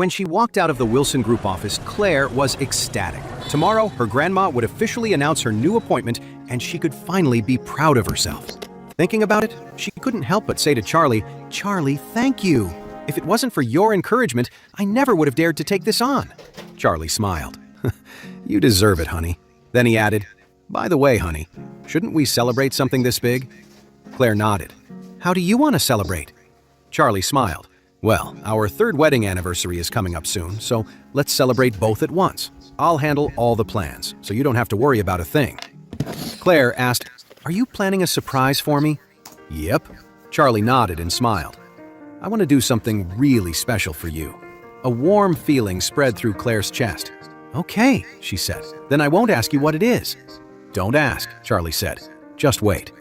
When she walked out of the Wilson Group office, Claire was ecstatic. Tomorrow, her grandma would officially announce her new appointment, and she could finally be proud of herself. Thinking about it, she couldn't help but say to Charlie, "Charlie, thank you. If it wasn't for your encouragement, I never would have dared to take this on." Charlie smiled. "You deserve it, honey." Then he added, "By the way, honey, shouldn't we celebrate something this big?" Claire nodded. "How do you want to celebrate?" Charlie smiled. "Well, our third wedding anniversary is coming up soon, so let's celebrate both at once. I'll handle all the plans, so you don't have to worry about a thing." Claire asked, "Are you planning a surprise for me?" "Yep." Charlie nodded and smiled. "I want to do something really special for you." A warm feeling spread through Claire's chest. "Okay," she said. "Then I won't ask you what it is." "Don't ask," Charlie said. "Just wait."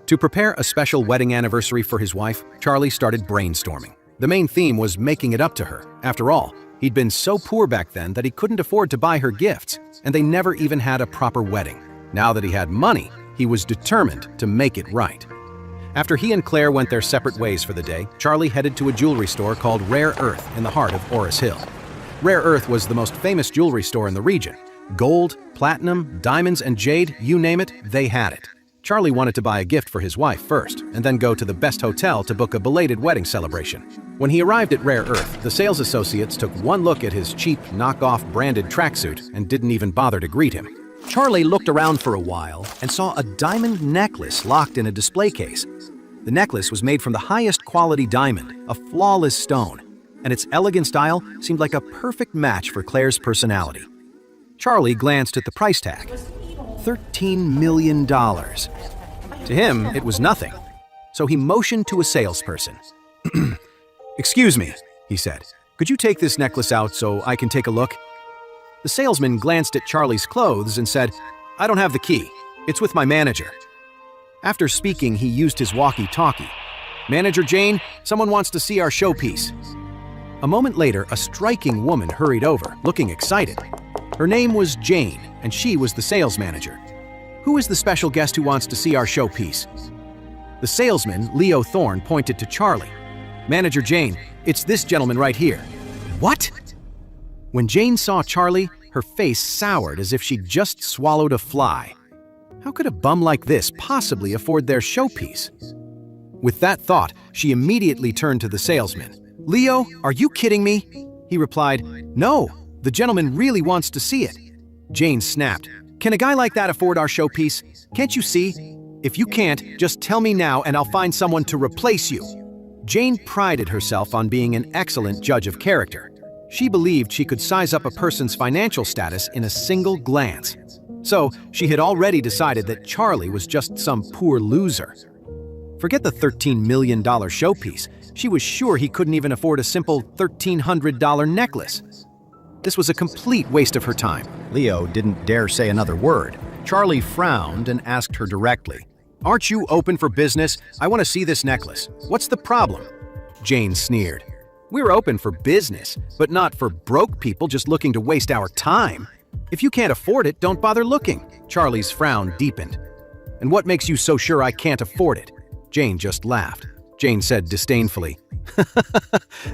To prepare a special wedding anniversary for his wife, Charlie started brainstorming. The main theme was making it up to her. After all, he'd been so poor back then that he couldn't afford to buy her gifts, and they never even had a proper wedding. Now that he had money, he was determined to make it right. After he and Claire went their separate ways for the day, Charlie headed to a jewelry store called Rare Earth in the heart of Oris Hill. Rare Earth was the most famous jewelry store in the region. Gold, platinum, diamonds, and jade, you name it, they had it. Charlie wanted to buy a gift for his wife first, and then go to the best hotel to book a belated wedding celebration. When he arrived at Rare Earth, the sales associates took one look at his cheap, knockoff branded tracksuit and didn't even bother to greet him. Charlie looked around for a while and saw a diamond necklace locked in a display case. The necklace was made from the highest quality diamond, a flawless stone, and its elegant style seemed like a perfect match for Claire's personality. Charlie glanced at the price tag. $13 million. To him, it was nothing. So he motioned to a salesperson. "Excuse me," he said. "Could you take this necklace out so I can take a look?" The salesman glanced at Charlie's clothes and said, "I don't have the key. It's with my manager." After speaking, he used his walkie-talkie. "Manager Jane, someone wants to see our showpiece." A moment later, a striking woman hurried over, looking excited. Her name was Jane, and she was the sales manager. "Who is the special guest who wants to see our showpiece?" The salesman, Leo Thorne, pointed to Charlie. "Manager Jane, it's this gentleman right here." "What?" When Jane saw Charlie, her face soured as if she'd just swallowed a fly. How could a bum like this possibly afford their showpiece? With that thought, she immediately turned to the salesman. "Leo, are you kidding me?" He replied, "No, the gentleman really wants to see it." Jane snapped, "Can a guy like that afford our showpiece? Can't you see? If you can't, just tell me now and I'll find someone to replace you." Jane prided herself on being an excellent judge of character. She believed she could size up a person's financial status in a single glance. So, she had already decided that Charlie was just some poor loser. Forget the $13 million showpiece. She was sure he couldn't even afford a simple $1,300 necklace. This was a complete waste of her time. Leo didn't dare say another word. Charlie frowned and asked her directly, "Aren't you open for business? I want to see this necklace. What's the problem?" Jane sneered. "We're open for business, but not for broke people just looking to waste our time. If you can't afford it, don't bother looking." Charlie's frown deepened. "And what makes you so sure I can't afford it?" Jane just laughed. Jane said disdainfully,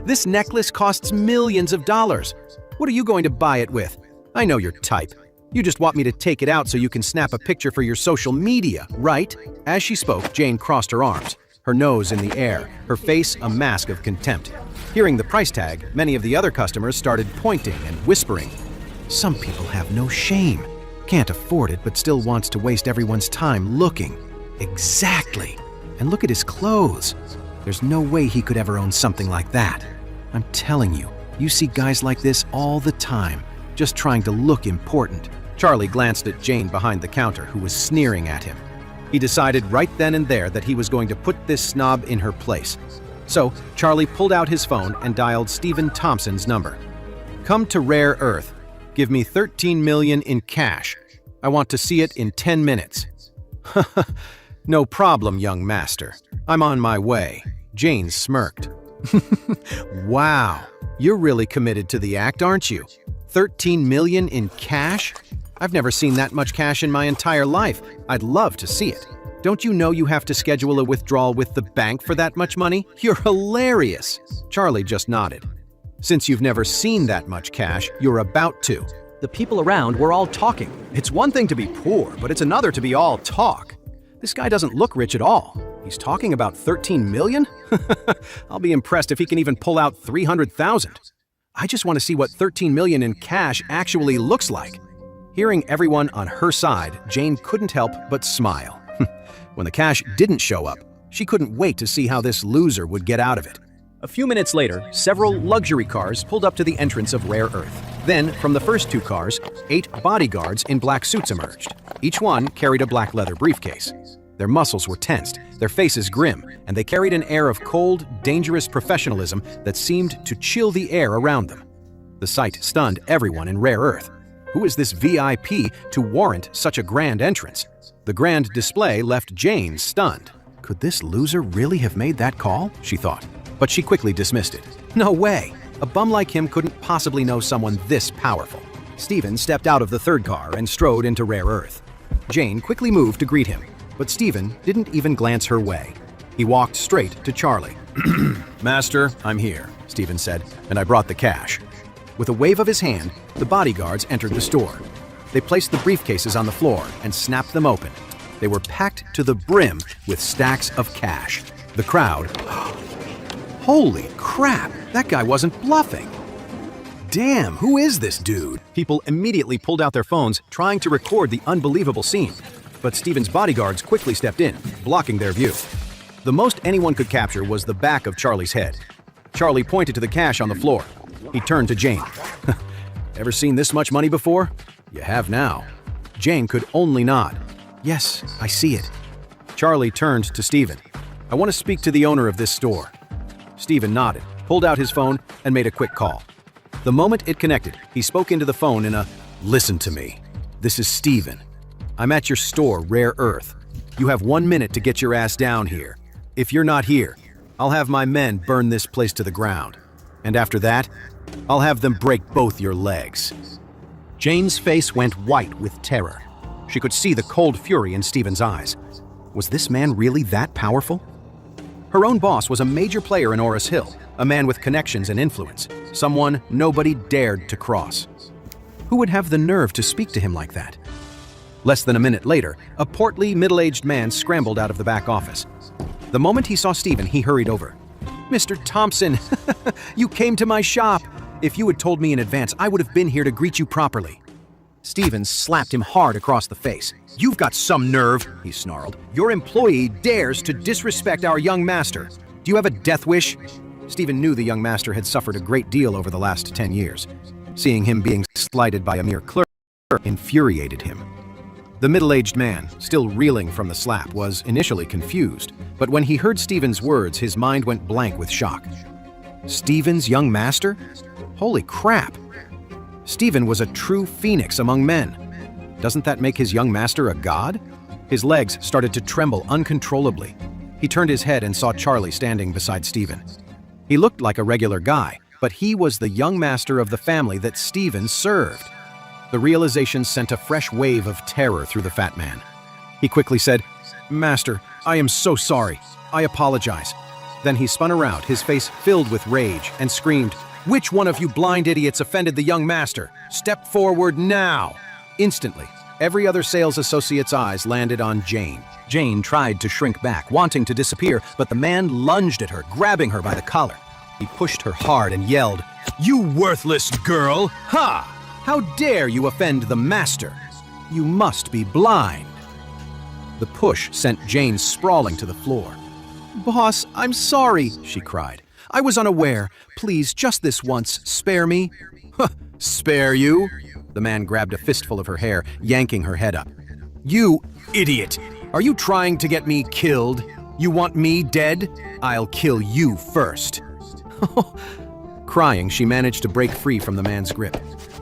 "This necklace costs millions of dollars. What are you going to buy it with? I know your type. You just want me to take it out so you can snap a picture for your social media, right?" As she spoke, Jane crossed her arms, her nose in the air, her face a mask of contempt. Hearing the price tag, many of the other customers started pointing and whispering. Some people have no shame. Can't afford it but still wants to waste everyone's time looking. Exactly. And look at his clothes. There's no way he could ever own something like that. I'm telling you, you see guys like this all the time, just trying to look important. Charlie glanced at Jane behind the counter, who was sneering at him. He decided right then and there that he was going to put this snob in her place. So, Charlie pulled out his phone and dialed Stephen Thompson's number. "Come to Rare Earth. Give me $13 million in cash. I want to see it in 10 minutes. "No problem, young master. I'm on my way." Jane smirked. "Wow, you're really committed to the act, aren't you? $13 million in cash? I've never seen that much cash in my entire life. I'd love to see it. Don't you know you have to schedule a withdrawal with the bank for that much money? You're hilarious." Charlie just nodded. Since you've never seen that much cash, you're about to. The people around were all talking. It's one thing to be poor, but it's another to be all talk. This guy doesn't look rich at all. He's talking about 13 million? I'll be impressed if he can even pull out 300,000. I just want to see what 13 million in cash actually looks like. Hearing everyone on her side, Jane couldn't help but smile. When the cash didn't show up, she couldn't wait to see how this loser would get out of it. A few minutes later, several luxury cars pulled up to the entrance of Rare Earth. Then, from the first 2 cars, 8 bodyguards in black suits emerged. Each one carried a black leather briefcase. Their muscles were tensed, their faces grim, and they carried an air of cold, dangerous professionalism that seemed to chill the air around them. The sight stunned everyone in Rare Earth. Who is this VIP to warrant such a grand entrance? The grand display left Jane stunned. Could this loser really have made that call? She thought. But she quickly dismissed it. No way! A bum like him couldn't possibly know someone this powerful. Stephen stepped out of the 3rd car and strode into Rare Earth. Jane quickly moved to greet him, but Stephen didn't even glance her way. He walked straight to Charlie. Master, I'm here, Stephen said, and I brought the cash. With a wave of his hand, the bodyguards entered the store. They placed the briefcases on the floor and snapped them open. They were packed to the brim with stacks of cash. The crowd... Holy crap! That guy wasn't bluffing! Damn, who is this dude? People immediately pulled out their phones, trying to record the unbelievable scene. But Stephen's bodyguards quickly stepped in, blocking their view. The most anyone could capture was the back of Charlie's head. Charlie pointed to the cash on the floor. He turned to Jane. Ever seen this much money before? You have now. Jane could only nod. Yes, I see it. Charlie turned to Stephen. I want to speak to the owner of this store. Stephen nodded, pulled out his phone, and made a quick call. The moment it connected, he spoke into the phone in a, "Listen to me. This is Stephen. I'm at your store, Rare Earth. You have 1 minute to get your ass down here. If you're not here, I'll have my men burn this place to the ground. And after that, I'll have them break both your legs." Jane's face went white with terror. She could see the cold fury in Stephen's eyes. Was this man really that powerful? Her own boss was a major player in Oris Hill, a man with connections and influence, someone nobody dared to cross. Who would have the nerve to speak to him like that? Less than a minute later, a portly, middle-aged man scrambled out of the back office. The moment he saw Stephen, he hurried over. "Mr. Thompson, you came to my shop. If you had told me in advance, I would have been here to greet you properly." Stephen slapped him hard across the face. "You've got some nerve," he snarled. "Your employee dares to disrespect our young master. Do you have a death wish?" Stephen knew the young master had suffered a great deal over the last 10 years. Seeing him being slighted by a mere clerk infuriated him. The middle-aged man, still reeling from the slap, was initially confused, but when he heard Stephen's words, his mind went blank with shock. Stephen's young master? Holy crap! Stephen was a true phoenix among men. Doesn't that make his young master a god? His legs started to tremble uncontrollably. He turned his head and saw Charlie standing beside Stephen. He looked like a regular guy, but he was the young master of the family that Stephen served. The realization sent a fresh wave of terror through the fat man. He quickly said, "Master, I am so sorry. I apologize." Then he spun around, his face filled with rage, and screamed, "Which one of you blind idiots offended the young master? Step forward now!" Instantly, every other sales associate's eyes landed on Jane. Jane tried to shrink back, wanting to disappear, but the man lunged at her, grabbing her by the collar. He pushed her hard and yelled, "You worthless girl! Ha! How dare you offend the master? You must be blind!" The push sent Jane sprawling to the floor. "Boss, I'm sorry," she cried. "I was unaware. Please, just this once, spare me." "Huh, spare you?" The man grabbed a fistful of her hair, yanking her head up. "You idiot! Are you trying to get me killed? You want me dead? I'll kill you first." Crying, she managed to break free from the man's grip.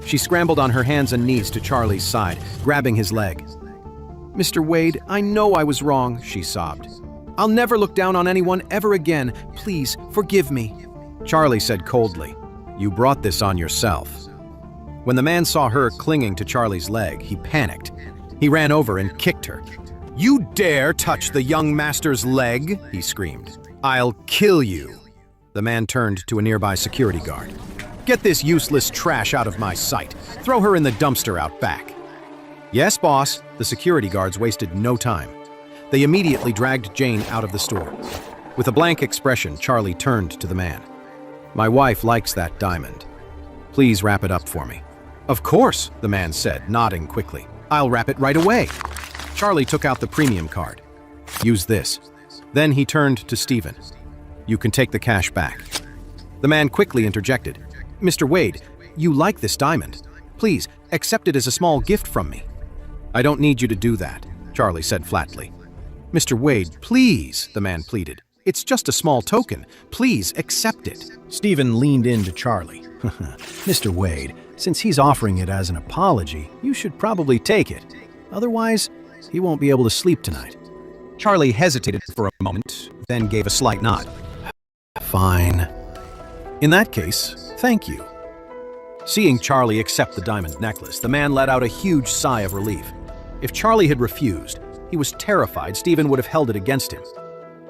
She scrambled on her hands and knees to Charlie's side, grabbing his leg. "Mr. Wade, I know I was wrong," she sobbed. "I'll never look down on anyone ever again. Please, forgive me." Charlie said coldly, "You brought this on yourself." When the man saw her clinging to Charlie's leg, he panicked. He ran over and kicked her. "You dare touch the young master's leg?" he screamed. "I'll kill you." The man turned to a nearby security guard. Get this useless trash out of my sight. Throw her in the dumpster out back. Yes, boss. The security guards wasted no time. They immediately dragged Jane out of the store. With a blank expression, Charlie turned to the man. My wife likes that diamond. Please wrap it up for me. Of course, the man said, nodding quickly. I'll wrap it right away. Charlie took out the premium card. Use this. Then he turned to Stephen. You can take the cash back. The man quickly interjected. Mr. Wade, you like this diamond. Please, accept it as a small gift from me. I don't need you to do that, Charlie said flatly. Mr. Wade, please, the man pleaded. It's just a small token. Please accept it. Stephen leaned into Charlie. Mr. Wade, since he's offering it as an apology, you should probably take it. Otherwise, he won't be able to sleep tonight. Charlie hesitated for a moment, then gave a slight nod. Fine. In that case, thank you. Seeing Charlie accept the diamond necklace, the man let out a huge sigh of relief. If Charlie had refused, he was terrified Stephen would have held it against him.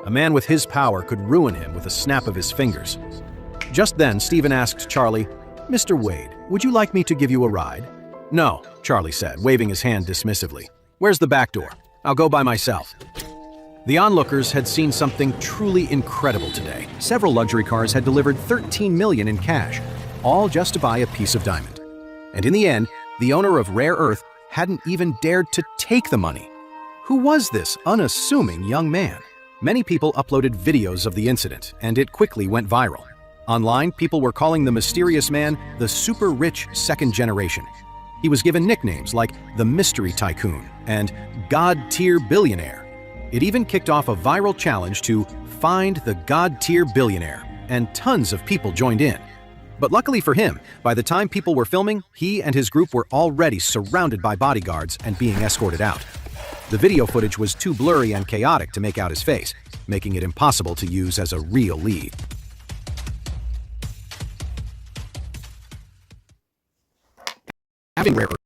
A man with his power could ruin him with a snap of his fingers. Just then, Stephen asked Charlie, Mr. Wade, would you like me to give you a ride? No, Charlie said, waving his hand dismissively. Where's the back door? I'll go by myself. The onlookers had seen something truly incredible today. Several luxury cars had delivered $13 million in cash, all just to buy a piece of diamond. And in the end, the owner of Rare Earth hadn't even dared to take the money. Who was this unassuming young man? Many people uploaded videos of the incident, and it quickly went viral. Online, people were calling the mysterious man the super-rich second generation. He was given nicknames like the Mystery Tycoon and God-Tier Billionaire. It even kicked off a viral challenge to find the God-Tier Billionaire, and tons of people joined in. But luckily for him, by the time people were filming, he and his group were already surrounded by bodyguards and being escorted out. The video footage was too blurry and chaotic to make out his face, making it impossible to use as a real lead. Having Rare Earth